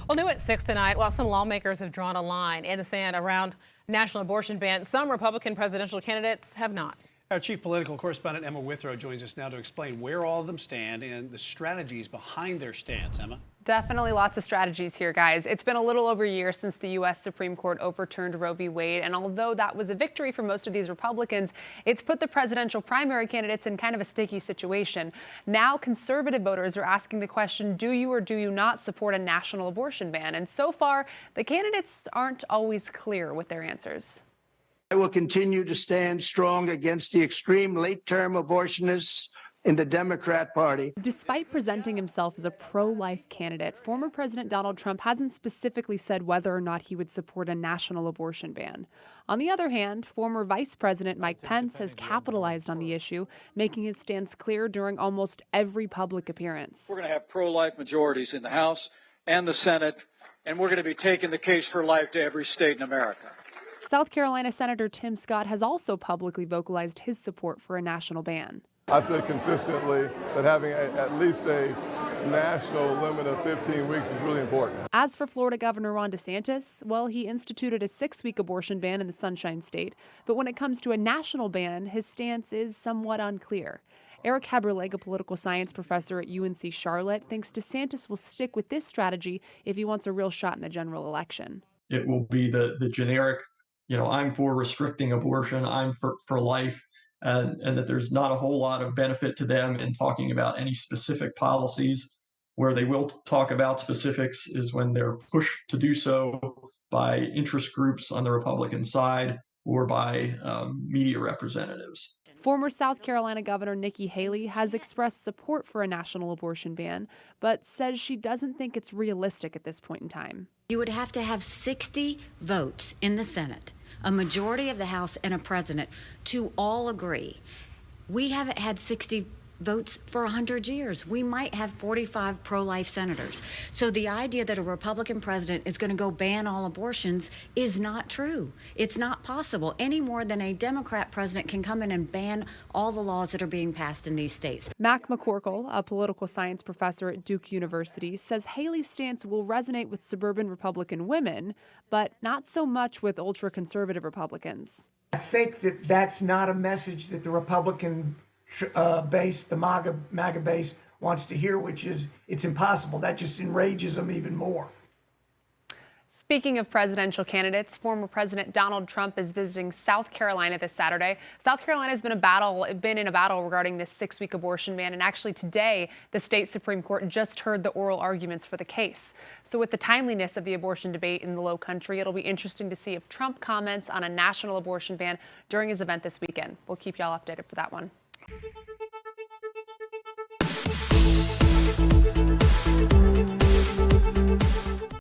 Well, new at 6 tonight, while some lawmakers have drawn a line in the sand around national abortion ban, some Republican presidential candidates have not. Our chief political correspondent Emma Withrow joins us now to explain where all of them stand and the strategies behind their stance. Emma? Definitely lots of strategies here, guys. It's been a little over a year since the U.S. Supreme Court overturned Roe v. Wade, and although that was a victory for most of these Republicans, it's put the presidential primary candidates in kind of a sticky situation. Now, conservative voters are asking the question, do you or do you not support a national abortion ban? And so far, the candidates aren't always clear with their answers. I will continue to stand strong against the extreme late-term abortionists in the Democrat Party. Despite presenting himself as a pro-life candidate, former President Donald Trump hasn't specifically said whether or not he would support a national abortion ban. On the other hand, former Vice President Mike Pence has capitalized on the issue, making his stance clear during almost every public appearance. We're going to have pro-life majorities in the House and the Senate, and we're going to be taking the case for life to every state in America. South Carolina Senator Tim Scott has also publicly vocalized his support for a national ban. I've said consistently that having at least a national limit of 15 weeks is really important. As for Florida Governor Ron DeSantis, well, he instituted a 6-week abortion ban in the Sunshine State. But when it comes to a national ban, his stance is somewhat unclear. Eric Heberleg, a political science professor at UNC Charlotte, thinks DeSantis will stick with this strategy if he wants a real shot in the general election. It will be the generic, I'm for restricting abortion, I'm for life. And that there's not a whole lot of benefit to them in talking about any specific policies. Where they will talk about specifics is when they're pushed to do so by interest groups on the Republican side or by media representatives. Former South Carolina Governor Nikki Haley has expressed support for a national abortion ban, but says she doesn't think it's realistic at this point in time. You would have to have 60 votes in the Senate, a majority of the House, and a president to all agree. We haven't had 60 votes for 100 years. We might have 45 pro-life senators. So the idea that a Republican president is going to go ban all abortions is not true. It's not possible any more than a Democrat president can come in and ban all the laws that are being passed in these states. Mac McCorkle, a political science professor at Duke University, says Haley's stance will resonate with suburban Republican women, but not so much with ultra-conservative Republicans. I think that that's not a message that the Republican base, the MAGA base, wants to hear, which is it's impossible. That just enrages them even more. Speaking of presidential candidates, former President Donald Trump is visiting South Carolina this Saturday. South Carolina has been in a battle regarding this 6-week abortion ban, and actually today, the state Supreme Court just heard the oral arguments for the case. So with the timeliness of the abortion debate in the Low Country, it'll be interesting to see if Trump comments on a national abortion ban during his event this weekend. We'll keep y'all updated for that one.